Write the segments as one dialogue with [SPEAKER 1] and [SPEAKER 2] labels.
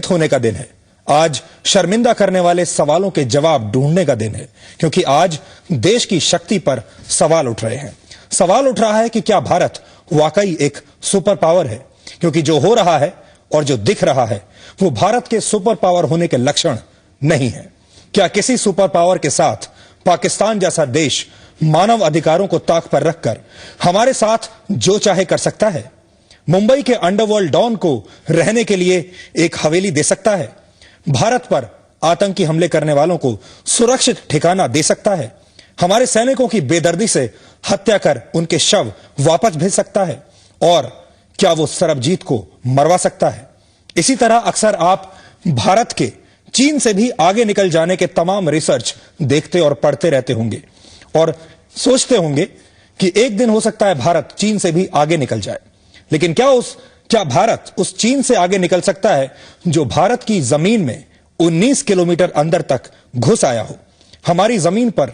[SPEAKER 1] होने का दिन है। आज शर्मिंदा करने वाले सवालों के जवाब ढूंढने का दिन है, क्योंकि आज देश की शक्ति पर सवाल उठ रहे हैं। सवाल उठ रहा है कि क्या भारत वाकई एक सुपर पावर है, क्योंकि जो हो रहा है और जो दिख रहा है वो भारत के सुपर पावर होने के लक्षण नहीं है। क्या किसी सुपर पावर के साथ पाकिस्तान जैसा देश मानव अधिकारों को ताक पर रखकर हमारे साथ जो चाहे कर सकता है? मुंबई के अंडरवर्ल्ड डॉन को रहने के लिए एक हवेली दे सकता है? भारत पर आतंकी हमले करने वालों को सुरक्षित ठिकाना दे सकता है? हमारे सैनिकों की बेदर्दी से हत्या कर उनके शव वापस भेज सकता है? और क्या वो सरबजीत को मरवा सकता है? इसी तरह अक्सर आप भारत के चीन से भी आगे निकल जाने के तमाम रिसर्च देखते और पढ़ते रहते होंगे और सोचते होंगे कि एक दिन हो सकता है भारत चीन से भी आगे निकल जाए। लेकिन क्या भारत उस चीन से आगे निकल सकता है जो भारत की जमीन में 19 किलोमीटर अंदर तक घुस आया हो, हमारी जमीन पर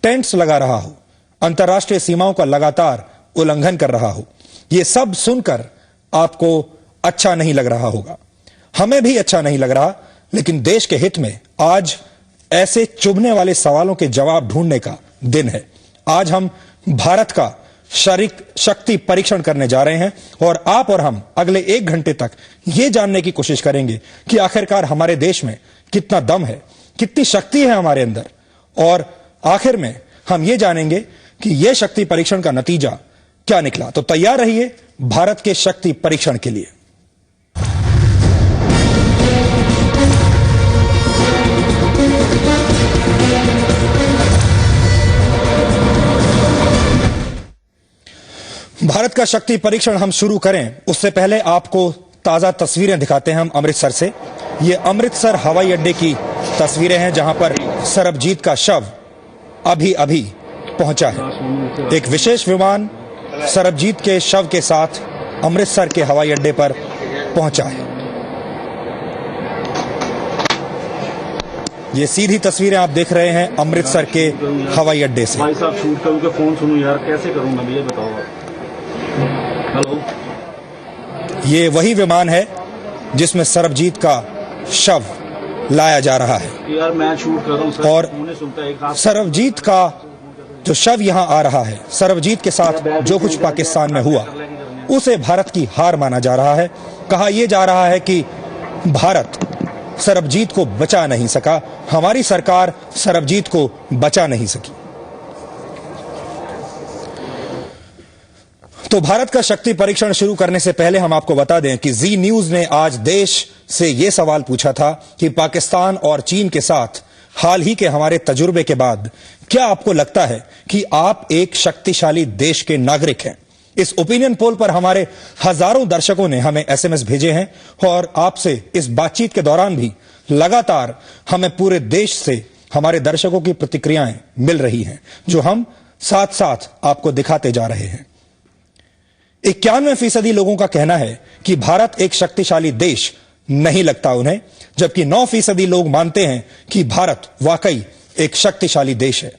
[SPEAKER 1] टेंट्स लगा रहा हो, अंतर्राष्ट्रीय सीमाओं का लगातार उल्लंघन कर रहा हो? यह सब सुनकर आपको अच्छा नहीं लग रहा होगा, हमें भी अच्छा नहीं लग रहा। लेकिन देश के हित में आज ऐसे चुभने वाले सवालों के जवाब ढूंढने का दिन है। आज हम भारत का शक्ति परीक्षण करने जा रहे हैं और आप और हम अगले 1 घंटे तक यह जानने की कोशिश करेंगे कि आखिरकार हमारे देश में कितना दम है, कितनी शक्ति है हमारे अंदर, और आखिर में हम यह जानेंगे कि यह शक्ति परीक्षण का नतीजा क्या निकला। तो तैयार रहिए भारत के शक्ति परीक्षण के लिए। भारत का शक्ति परीक्षण हम शुरू करें उससे पहले आपको ताजा तस्वीरें दिखाते हैं हम अमृतसर से। ये अमृतसर हवाई अड्डे की तस्वीरें हैं जहां पर सरबजीत का शव अभी अभी पहुंचा है। एक विशेष विमान सरबजीत के शव के साथ अमृतसर के हवाई अड्डे पर पहुंचा है। ये सीधी तस्वीरें आप देख रहे हैं अमृतसर के हवाई अड्डे से।
[SPEAKER 2] भाई साहब शूट करूं कि फोन सुनूं यार, कैसे करूं मैं, ये बताओ। हेलो,
[SPEAKER 1] ये वही विमान है जिसमें सरबजीत का शव लाया जा रहा है
[SPEAKER 2] यार, मैं शूट कर रहा हूं सर,
[SPEAKER 1] और सरबजीत का जो शव यहां आ रहा है, सरबजीत के साथ जो कुछ पाकिस्तान में हुआ उसे भारत की हार माना जा रहा है। कहा यह जा रहा है कि भारत सरबजीत को बचा नहीं सका, हमारी सरकार सरबजीत को बचा नहीं सकी। तो भारत का शक्ति परीक्षण शुरू करने से पहले हम आपको बता दें कि जी न्यूज ने आज देश से यह सवाल पूछा था कि पाकिस्तान और चीन के साथ हाल ही के हमारे तजुर्बे के बाद क्या आपको लगता है कि आप एक शक्तिशाली देश के नागरिक हैं? इस ओपिनियन पोल पर हमारे हजारों दर्शकों ने हमें एसएमएस भेजे हैं और आपसे इस बातचीत के दौरान भी लगातार हमें पूरे देश से हमारे दर्शकों की प्रतिक्रियाएं मिल रही हैं, जो हम साथ साथ आपको दिखाते जा रहे हैं। 91% लोगों का कहना है कि भारत एक शक्तिशाली देश नहीं लगता उन्हें, जबकि 9% लोग मानते हैं कि भारत वाकई एक शक्तिशाली देश है।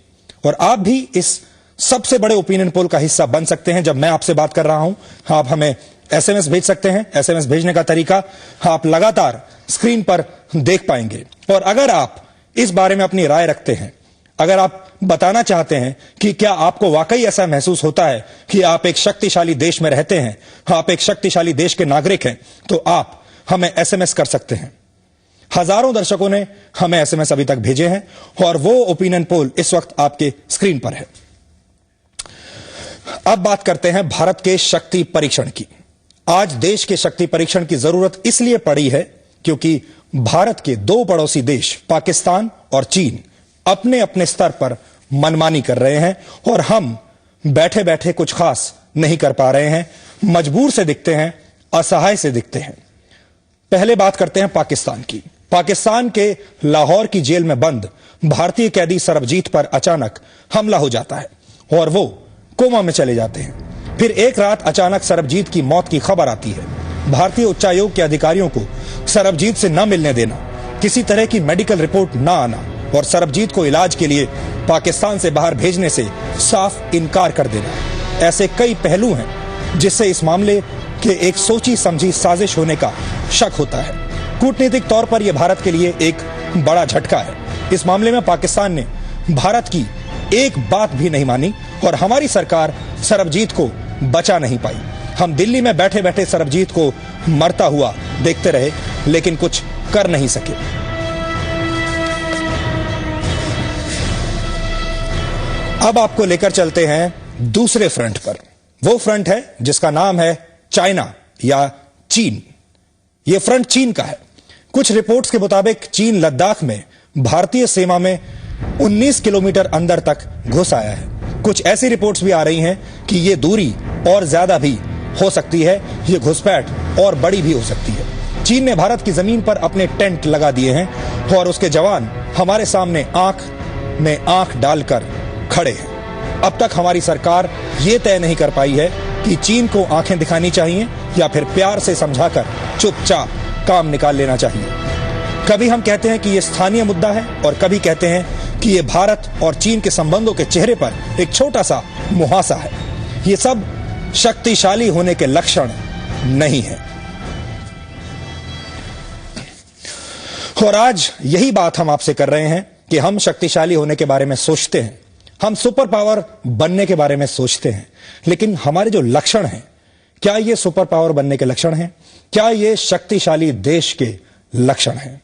[SPEAKER 1] और आप भी इस सबसे बड़े ओपिनियन पोल का हिस्सा बन सकते हैं। जब मैं आपसे बात कर रहा हूं, आप हमें एसएमएस भेज सकते हैं। एसएमएस भेजने का तरीका आप लगातार स्क्रीन पर देख पाएंगे। और अगर आप इस बारे में अपनी राय रखते हैं, अगर आप बताना चाहते हैं कि क्या आपको वाकई ऐसा महसूस होता है कि आप एक शक्तिशाली देश में रहते हैं, आप एक शक्तिशाली देश के नागरिक हैं, तो आप हमें एसएमएस कर सकते हैं। हजारों दर्शकों ने हमें एसएमएस अभी तक भेजे हैं और वो ओपिनियन पोल इस वक्त आपके स्क्रीन पर है। अब बात करते हैं भारत के शक्ति परीक्षण की। आज देश के शक्ति परीक्षण की जरूरत इसलिए पड़ी है क्योंकि भारत के 2 पड़ोसी देश पाकिस्तान और चीन अपने अपने स्तर पर मनमानी कर रहे हैं और हम बैठे बैठे कुछ खास नहीं कर पा रहे हैं, मजबूर से दिखते हैं, असहाय से दिखते हैं। पहले बात करते हैं पाकिस्तान की। पाकिस्तान के लाहौर की जेल में बंद भारतीय कैदी सरबजीत पर अचानक हमला हो जाता है और वो कोमा में चले जाते हैं। फिर एक रात अचानक सरबजीत की मौत की खबर आती है। भारतीय उच्चायोग के अधिकारियों को सरबजीत से न मिलने देना, किसी तरह की मेडिकल रिपोर्ट न आना और सरबजीत को इलाज के लिए पाकिस्तान से बाहर भेजने से साफ इनकार कर देना, ऐसे कई पहलू हैं जिससे इस मामले के एक सोची समझी साजिश होने का शक होता है। कूटनीतिक तौर पर यह भारत के लिए एक बड़ा झटका है। इस मामले में पाकिस्तान ने भारत की एक बात भी नहीं मानी और हमारी सरकार सरबजीत को बचा नहीं पाई। हम दिल्ली में बैठे बैठे सरबजीत को मरता हुआ देखते रहे, लेकिन कुछ कर नहीं सके। अब आपको लेकर चलते हैं दूसरे फ्रंट पर। वो फ्रंट है जिसका नाम है चाइना या चीन। यह फ्रंट चीन का है। कुछ रिपोर्ट्स के मुताबिक चीन लद्दाख में भारतीय सीमा में 19 किलोमीटर अंदर तक घुस आया है। कुछ ऐसी रिपोर्ट्स भी आ रही हैं कि यह दूरी और ज्यादा भी हो सकती है, यह घुसपैठ और बड़ी भी हो सकती है। चीन ने भारत की जमीन पर अपने टेंट लगा दिए हैं और उसके जवान हमारे सामने आंख में आंख डालकर खड़े हैं। अब तक हमारी सरकार यह तय नहीं कर पाई है कि चीन को आंखें दिखानी चाहिए या फिर प्यार से समझाकर चुपचाप काम निकाल लेना चाहिए। कभी हम कहते हैं कि यह स्थानीय मुद्दा है और कभी कहते हैं कि यह भारत और चीन के संबंधों के चेहरे पर एक छोटा सा मुहासा है। यह सब शक्तिशाली होने के लक्षण नहीं है। और आज यही बात हम आपसे कर रहे हैं कि हम शक्तिशाली होने के बारे में सोचते हैं, हम सुपर पावर बनने के बारे में सोचते हैं, लेकिन हमारे जो लक्षण हैं, क्या ये सुपर पावर बनने के लक्षण हैं? क्या ये शक्तिशाली देश के लक्षण हैं?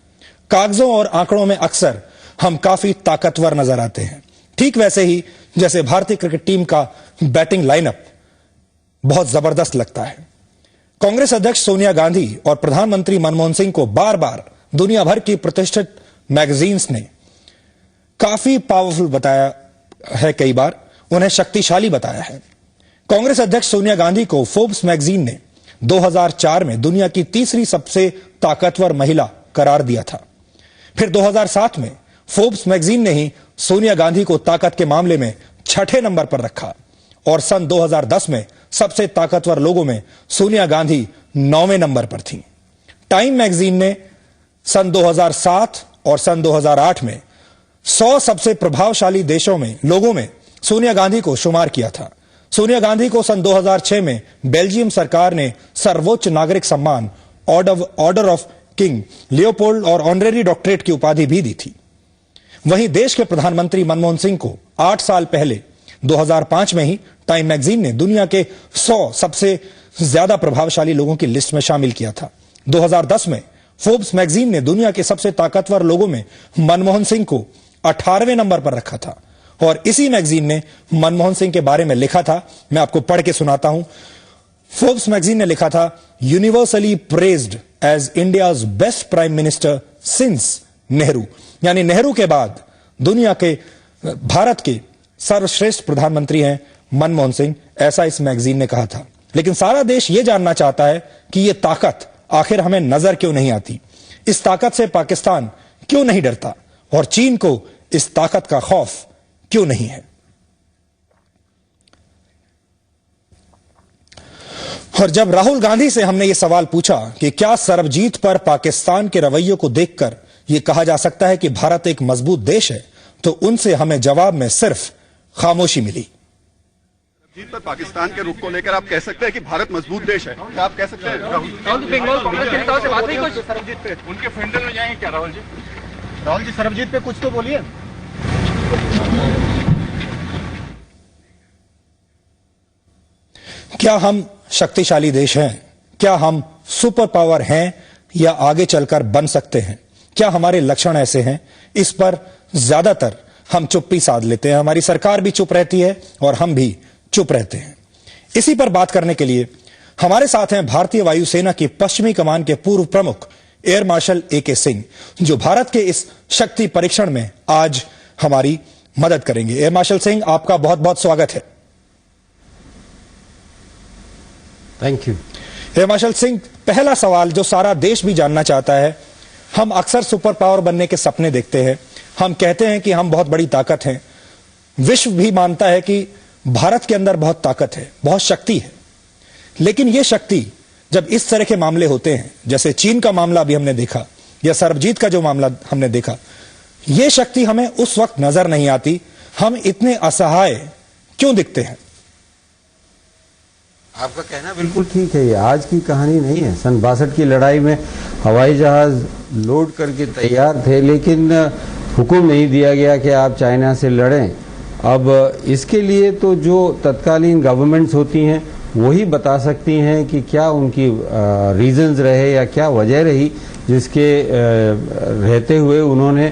[SPEAKER 1] कागजों और आंकड़ों में अक्सर हम काफी ताकतवर नजर आते हैं, ठीक वैसे ही जैसे भारतीय क्रिकेट टीम का बैटिंग लाइनअप बहुत जबरदस्त लगता है। कांग्रेस अध्यक्ष सोनिया गांधी और प्रधानमंत्री मनमोहन सिंह को बार बार दुनिया भर की प्रतिष्ठित मैगजीन्स ने काफी पावरफुल बताया है, कई बार उन्हें शक्तिशाली बताया है। कांग्रेस अध्यक्ष सोनिया गांधी को फोर्ब्स मैगजीन ने 2004 में दुनिया की तीसरी सबसे ताकतवर महिला करार दिया था। फिर 2007 में फोर्ब्स मैगजीन ने ही सोनिया गांधी को ताकत के मामले में 6ठे नंबर पर रखा और सन 2010 में सबसे ताकतवर लोगों में सोनिया गांधी 9वें नंबर पर थी। टाइम मैगजीन ने सन 2007 और सन 2008 में 100 सबसे प्रभावशाली देशों में लोगों में सोनिया गांधी को शुमार किया था। सोनिया गांधी को सन 2006 में बेल्जियम सरकार ने सर्वोच्च नागरिक सम्मान ऑर्डर ऑफ किंग लियोपोल्ड और ऑनरेरी डॉक्टरेट की उपाधि भी दी थी। वहीं देश के प्रधानमंत्री मनमोहन सिंह को 8 साल पहले 2005 में ही टाइम मैगजीन ने दुनिया के 100 सबसे ज्यादा प्रभावशाली लोगों की लिस्ट में शामिल किया था। 2010 में फोर्ब्स मैगजीन ने दुनिया के सबसे ताकतवर लोगों में मनमोहन सिंह को 18वें नंबर पर रखा था और इसी मैगजीन ने मनमोहन सिंह के बारे में लिखा था, मैं आपको पढ़ के सुनाता हूं। फोर्ब्स मैगजीन ने लिखा था, universally praised as India's best prime minister since Nehru, यानी नेहरू के बाद दुनिया के भारत के सर्वश्रेष्ठ प्रधानमंत्री हैं मनमोहन सिंह, ऐसा इस मैगजीन ने कहा था। लेकिन सारा देश यह जानना चाहता है कि यह ताकत आखिर हमें नजर क्यों नहीं आती, इस ताकत से पाकिस्तान क्यों नहीं डरता और चीन को इस ताकत का खौफ क्यों नहीं है। और जब राहुल गांधी से हमने यह सवाल पूछा कि क्या सरबजीत पर पाकिस्तान के रवैये को देखकर यह कहा जा सकता है कि भारत एक मजबूत देश है, तो उनसे हमें जवाब में सिर्फ खामोशी मिली।
[SPEAKER 3] सरबजीत पर पाकिस्तान के रुख को लेकर आप कह सकते हैं कि भारत मजबूत देश है, क्या आप कह सकते हैं?
[SPEAKER 4] राहुल बंगाल कांग्रेस के नेताओं से बात नहीं कुछ
[SPEAKER 3] सरबजीत पे उनके फ्रेंडल में जाएंगे क्या राहुल जी?
[SPEAKER 2] राहुल जी सरबजीत पे कुछ तो बोलिए।
[SPEAKER 1] क्या हम शक्तिशाली देश हैं? क्या हम सुपर पावर हैं या आगे चलकर बन सकते हैं? क्या हमारे लक्षण ऐसे हैं? इस पर ज्यादातर हम चुप्पी साध लेते हैं। हमारी सरकार भी चुप रहती है और हम भी चुप रहते हैं। इसी पर बात करने के लिए हमारे साथ हैं भारतीय वायुसेना की पश्चिमी कमान के पूर्व प्रमुख एयर मार्शल ए.के. सिंह, जो भारत के इस शक्ति परीक्षण में आज हमारी मदद करेंगे। एयर मार्शल सिंह, आपका बहुत बहुत स्वागत है।
[SPEAKER 5] Thank you.
[SPEAKER 1] Air marshal Singh, पहला सवाल जो सारा देश भी जानना चाहता है, हम अक्सर सुपर पावर बनने के सपने देखते हैं, हम कहते हैं कि हम बहुत बड़ी ताकत हैं, विश्व भी मानता है कि भारत के अंदर बहुत ताकत है, बहुत शक्ति है, लेकिन यह शक्ति जब इस तरह के मामले होते हैं, जैसे चीन का मामला अभी हमने देखा या सरबजीत का जो मामला हमने देखा, यह शक्ति हमें उस वक्त नजर नहीं आती। हम इतने असहाय क्यों दिखते हैं?
[SPEAKER 5] आपका कहना बिल्कुल ठीक है। ये आज की कहानी नहीं है। सन 62 की लड़ाई में हवाई जहाज लोड करके तैयार थे, लेकिन हुक्म नहीं दिया गया कि आप चाइना से लड़ें। अब इसके लिए तो जो तत्कालीन गवर्नमेंट्स होती हैं वही बता सकती हैं कि क्या उनकी रीजंस रहे या क्या वजह रही जिसके रहते हुए उन्होंने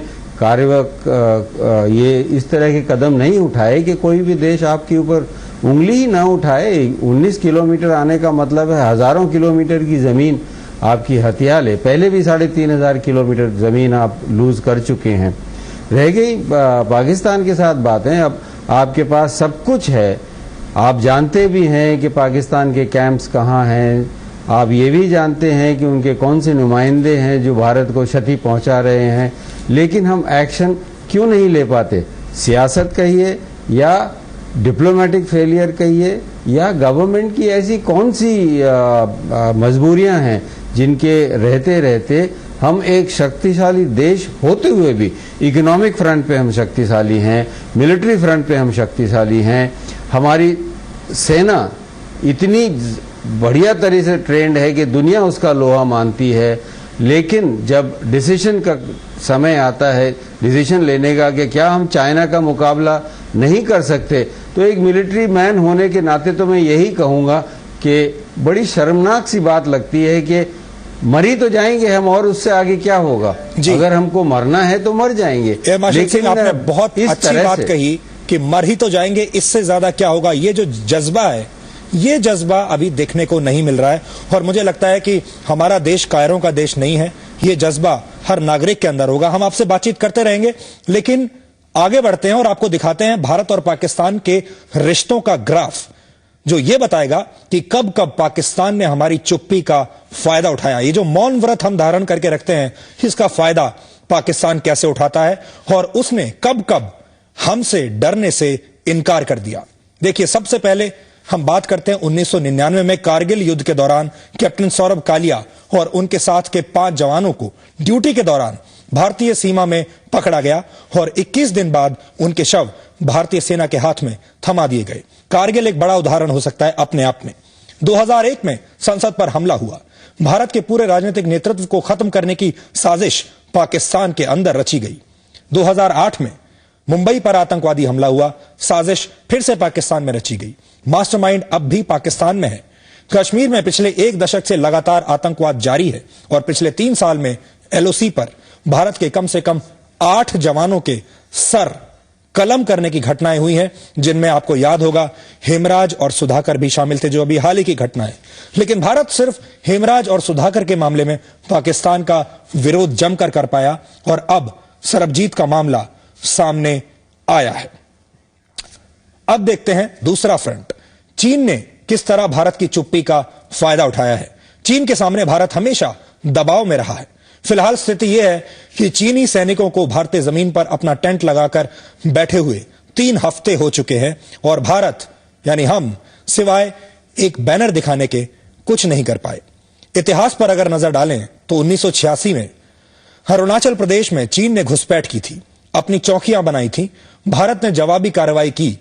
[SPEAKER 5] ये इस तरह के कदम नहीं उठाए कि कोई भी देश आपके ऊपर उंगली ही ना उठाए। 19 किलोमीटर आने का मतलब है हजारों किलोमीटर की जमीन आपकी हथिया ले। पहले भी 3500 किलोमीटर जमीन आप लूज कर चुके हैं। रह गई पाकिस्तान के साथ बातें। अब आपके पास सब कुछ है, आप जानते भी हैं कि पाकिस्तान के कैंप्स कहाँ हैं, आप ये भी जानते हैं कि उनके कौन से नुमाइंदे हैं जो भारत को क्षति पहुंचा रहे हैं, लेकिन हम एक्शन क्यों नहीं ले पाते? सियासत कहिए या डिप्लोमेटिक फेलियर कहिए या गवर्नमेंट की ऐसी कौन सी मजबूरियां हैं जिनके रहते रहते हम एक शक्तिशाली देश होते हुए भी इकोनॉमिक फ्रंट पे हम शक्तिशाली हैं, मिलिट्री फ्रंट पे हम शक्तिशाली हैं, हमारी सेना इतनी बढ़िया तरह से ट्रेंड है कि दुनिया उसका लोहा मानती है, लेकिन जब डिसीजन का समय आता है, डिसीजन लेने का कि क्या हम चाइना का मुकाबला नहीं कर सकते, तो एक मिलिट्री मैन होने के नाते तो मैं यही कहूंगा कि बड़ी शर्मनाक सी बात लगती है कि मरी तो जाएंगे हम और उससे आगे क्या होगा। अगर हमको मरना है तो मर जाएंगे।
[SPEAKER 1] लेकिन आपने बहुत अच्छी बात कही कि मर ही तो जाएंगे, इससे ज्यादा क्या होगा। ये जो जज्बा है, ये जज्बा अभी देखने को नहीं मिल रहा है और मुझे लगता है कि हमारा देश कायरों का देश नहीं है। ये जज्बा हर नागरिक के अंदर होगा। हम आपसे बातचीत करते रहेंगे, लेकिन आगे बढ़ते हैं और आपको दिखाते हैं भारत और पाकिस्तान के रिश्तों का ग्राफ, जो ये बताएगा कि कब कब पाकिस्तान ने हमारी चुप्पी का फायदा उठाया। ये जो मौन व्रत हम धारण करके रखते हैं, इसका फायदा पाकिस्तान कैसे उठाता है और उसने कब कब हमसे डरने से इनकार कर दिया। देखिए, सबसे पहले हम बात करते हैं 1999 में कारगिल युद्ध के दौरान कैप्टन सौरभ कालिया और उनके साथ के 5 जवानों को ड्यूटी के दौरान भारतीय सीमा में पकड़ा गया और 21 दिन बाद उनके शव भारतीय सेना के हाथ में थमा दिए गए। कारगिल एक बड़ा उदाहरण हो सकता है अपने आप में। 2001 में संसद पर हमला हुआ। भारत के पूरे राजनीतिक नेतृत्व को खत्म करने की साजिश पाकिस्तान के अंदर रची गई। 2008 में मुंबई पर आतंकवादी हमला हुआ, साजिश फिर से पाकिस्तान में रची गई। मास्टरमाइंड अब भी पाकिस्तान में है। कश्मीर में पिछले 1 दशक से लगातार आतंकवाद जारी है और पिछले 3 साल में एलओसी पर भारत के कम से कम 8 जवानों के सर कलम करने की घटनाएं हुई हैं, जिनमें आपको याद होगा हेमराज और सुधाकर भी शामिल थे, जो अभी हाल ही की घटना है। लेकिन भारत सिर्फ हेमराज और सुधाकर के मामले में पाकिस्तान का विरोध जमकर कर पाया और अब सरबजीत का मामला सामने आया है। अब देखते हैं दूसरा फ्रंट। चीन ने किस तरह भारत की चुप्पी का फायदा उठाया है। चीन के सामने भारत हमेशा दबाव में रहा है। फिलहाल स्थिति यह है कि चीनी सैनिकों को भारतीय जमीन पर अपना टेंट लगाकर बैठे हुए 3 हफ्ते हो चुके हैं और भारत यानी हम सिवाय एक बैनर दिखाने के कुछ नहीं कर पाए। इतिहास पर अगर नजर डालें तो 1986 में अरुणाचल प्रदेश में चीन ने घुसपैठ की थी, अपनी चौकियां बनाई थी। भारत ने जवाबी कार्रवाई की,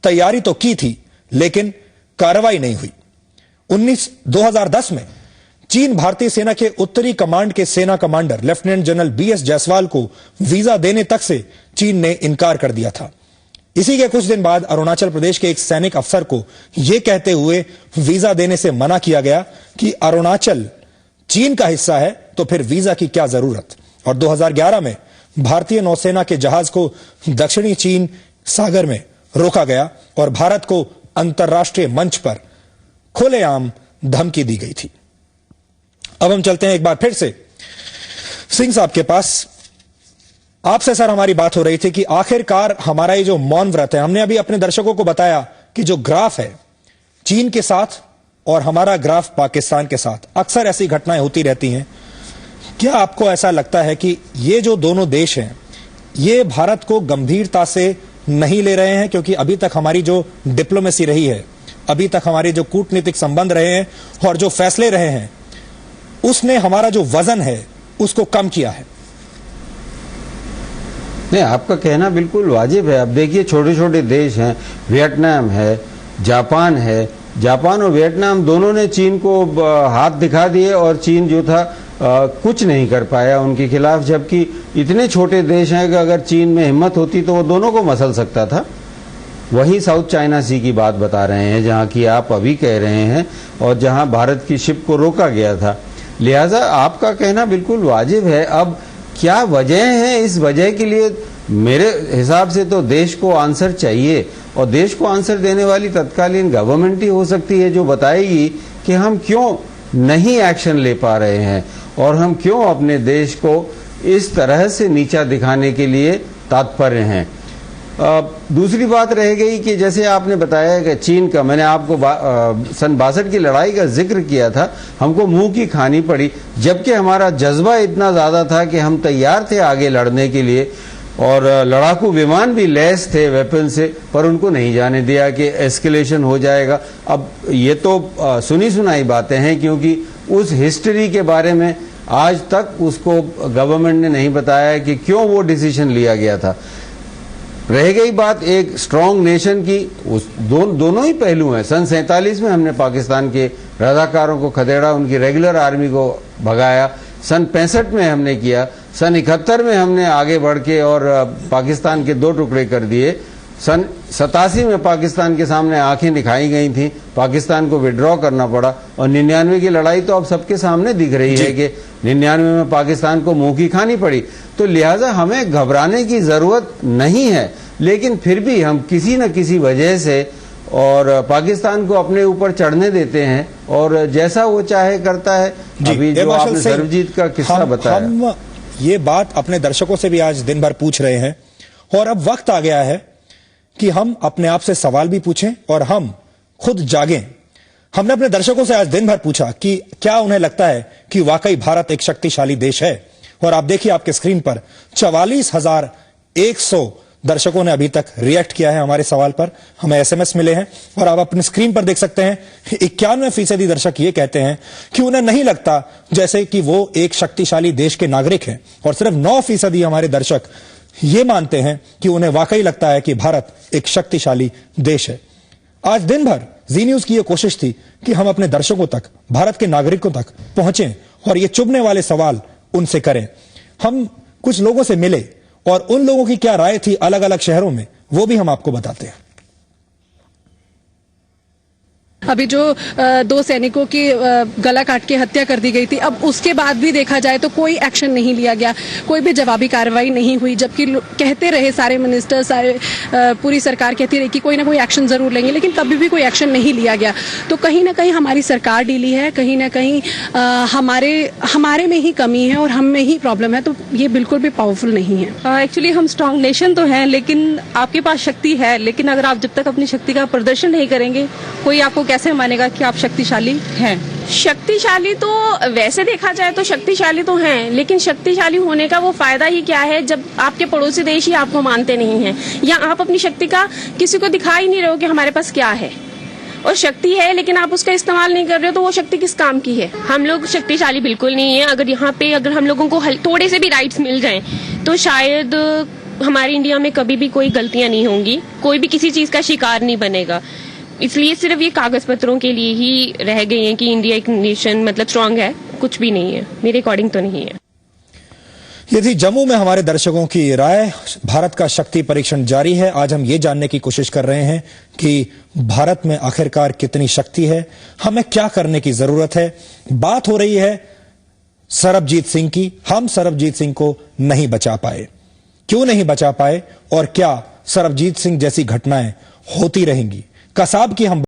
[SPEAKER 1] तैयारी तो की थी, लेकिन कार्रवाई नहीं हुई। 2010 में चीन भारतीय सेना के उत्तरी कमांड के सेना commander lieutenant general B S को वीजा देने तक से चीन ने इनकार कर दिया था। इसी के कुछ दिन बाद अरुणाचल प्रदेश के एक सैनिक अफसर को यह कहते हुए वीजा देने से मना किया गया कि अरुणाचल चीन का हिस्सा है, तो फिर वीजा की क्या जरूरत। और 2011 में भारतीय नौसेना के जहाज को दक्षिणी चीन सागर में रोका गया और भारत को अंतर्राष्ट्रीय मंच पर खुलेआम धमकी दी गई थी। अब हम चलते हैं एक बार फिर से सिंह साहब के पास। आपसे सर हमारी बात हो रही थी कि आखिरकार हमारा ये जो मौन व्रत है, हमने अभी अपने दर्शकों को बताया कि जो ग्राफ है चीन के साथ और हमारा ग्राफ पाकिस्तान के साथ, अक्सर ऐसी घटनाएं होती रहती हैं। क्या आपको ऐसा लगता है कि ये जो दोनों देश हैं ये भारत को गंभीरता से नहीं ले रहे हैं, क्योंकि अभी तक हमारी जो डिप्लोमेसी रही है, अभी तक हमारे जो कूटनीतिक संबंध रहे हैं और जो फैसले रहे हैं, उसने हमारा जो वजन है उसको कम किया है?
[SPEAKER 5] नहीं, आपका कहना बिल्कुल वाजिब है। अब देखिए, छोटे छोटे देश हैं, वियतनाम है, जापान है, जापान और वियतनाम दोनों ने चीन को हाथ दिखा दिए और चीन जो था कुछ नहीं कर पाया उनके खिलाफ, जबकि इतने छोटे देश हैं कि अगर चीन में हिम्मत होती तो वो दोनों को मसल सकता था। वही साउथ चाइना सी की बात बता रहे हैं जहां की आप अभी कह रहे हैं और जहां भारत की शिप को रोका गया था। लिहाजा आपका कहना बिल्कुल वाजिब है। अब क्या वजह है, इस वजह के लिए मेरे हिसाब से तो देश को आंसर चाहिए और देश को आंसर देने वाली तत्कालीन गवर्नमेंट ही हो सकती है जो बताएगी कि हम क्यों नहीं एक्शन ले पा रहे हैं और हम क्यों अपने देश को इस तरह से नीचा दिखाने के लिए तात्पर्य हैं। दूसरी बात रह गई कि जैसे आपने बताया कि चीन का, मैंने आपको सन 62 की लड़ाई का जिक्र किया था, हमको मुंह की खानी पड़ी, जबकि हमारा जज्बा इतना ज्यादा था कि हम तैयार थे आगे लड़ने के लिए और लड़ाकू विमान भी लैस थे वेपन से, पर उनको नहीं जाने दिया कि एस्केलेशन हो जाएगा। अब ये तो सुनी सुनाई बातें हैं क्योंकि उस हिस्ट्री के बारे में आज तक उसको गवर्नमेंट ने नहीं बताया कि क्यों वो डिसीजन लिया गया था। रह गई बात एक स्ट्रांग नेशन की, उस दोनों ही पहलू हैं। सन 47 में हमने पाकिस्तान के रजाकारों को खदेड़ा, उनकी रेगुलर आर्मी को भगाया। सन 65 में हमने किया। सन 71 में हमने आगे बढ़ के और पाकिस्तान के 2 टुकड़े कर दिए। सन 87 में पाकिस्तान के सामने आंखें दिखाई गई थी, पाकिस्तान को विड्रॉ करना पड़ा और 99 की लड़ाई तो अब सबके सामने दिख रही है कि 99 में पाकिस्तान को मुंह की खानी पड़ी। तो लिहाजा हमें घबराने की जरूरत नहीं है, लेकिन फिर भी हम किसी न किसी वजह से और पाकिस्तान को अपने ऊपर चढ़ने देते हैं और जैसा वो चाहे करता है। अभी जो आपने सर्वजीत का किस्सा बताया,
[SPEAKER 1] हम ये बात अपने दर्शकों से भी आज दिन भर पूछ रहे हैं और अब वक्त आ गया है कि हम अपने आप से सवाल भी पूछें और हम खुद जागें। हमने अपने दर्शकों से आज दिन भर पूछा कि क्या उन्हें लगता है कि वाकई भारत एक शक्तिशाली देश है, और आप देखिए आपके स्क्रीन पर 44,100 दर्शकों ने अभी तक रिएक्ट किया है हमारे सवाल पर। हमें एसएमएस मिले हैं और आप अपने स्क्रीन पर देख सकते हैं 91% दर्शक ये कहते हैं कि उन्हें नहीं लगता जैसे कि वो एक शक्तिशाली देश के नागरिक हैं, और सिर्फ 9% हमारे दर्शक ये मानते हैं कि उन्हें वाकई लगता है कि भारत एक शक्तिशाली देश है। आज दिन भर जी न्यूज की यह कोशिश थी कि हम अपने दर्शकों तक, भारत के नागरिकों तक पहुंचें और ये चुभने वाले सवाल उनसे करें। हम कुछ लोगों से मिले और उन लोगों की क्या राय थी अलग अलग शहरों में, वो भी हम आपको बताते हैं।
[SPEAKER 6] अभी जो 2 सैनिकों की गला काट के हत्या कर दी गई थी, अब उसके बाद भी देखा जाए तो कोई एक्शन नहीं लिया गया, कोई भी जवाबी कार्रवाई नहीं हुई, जबकि कहते रहे सारे मिनिस्टर, पूरी सरकार कहती रही कि कोई ना कोई एक्शन जरूर लेंगे, लेकिन कभी भी कोई एक्शन नहीं लिया गया। तो कहीं ना कहीं हमारी सरकार ढीली है, कहीं ना कहीं हमारे में ही कमी है और हम में ही प्रॉब्लम है। तो ये बिल्कुल भी पावरफुल नहीं है।
[SPEAKER 7] एक्चुअली हम स्ट्रांग नेशन तो हैं, लेकिन आपके पास शक्ति है, लेकिन अगर आप जब तक अपनी शक्ति का प्रदर्शन नहीं करेंगे, कोई आपको कैसे मानेगा कि आप शक्तिशाली हैं?
[SPEAKER 8] शक्तिशाली तो वैसे देखा जाए तो शक्तिशाली तो हैं, लेकिन शक्तिशाली होने का वो फायदा ही क्या है जब आपके पड़ोसी देश ही आपको मानते नहीं हैं, या आप अपनी शक्ति का किसी को दिखा ही नहीं रहे हो कि हमारे पास क्या है। और शक्ति है लेकिन आप उसका इस्तेमाल नहीं कर रहे हो, तो वो शक्ति किस काम की है? हम लोग शक्तिशाली बिल्कुल नहीं है। अगर यहाँ पे अगर हम लोगों को थोड़े से भी राइट्स मिल जाएं तो शायद हमारे इंडिया में कभी भी कोई गलतियां नहीं होंगी, कोई भी किसी चीज का शिकार नहीं बनेगा। इसलिए सिर्फ ये कागज पत्रों के लिए ही रह गए हैं कि इंडिया एक नेशन मतलब स्ट्रांग है, कुछ भी नहीं है, मेरे अकॉर्डिंग तो नहीं है।
[SPEAKER 1] ये थी जम्मू में हमारे दर्शकों की राय। भारत का शक्ति परीक्षण जारी है। आज हम ये जानने की कोशिश कर रहे हैं कि भारत में आखिरकार कितनी शक्ति है, हमें क्या करने की जरूरत है। बात हो रही है सरबजीत सिंह की। हम सरबजीत सिंह को नहीं बचा पाए, क्यों नहीं बचा पाए और क्या सरबजीत सिंह जैसी घटनाएं होती रहेंगी? कसाब की हम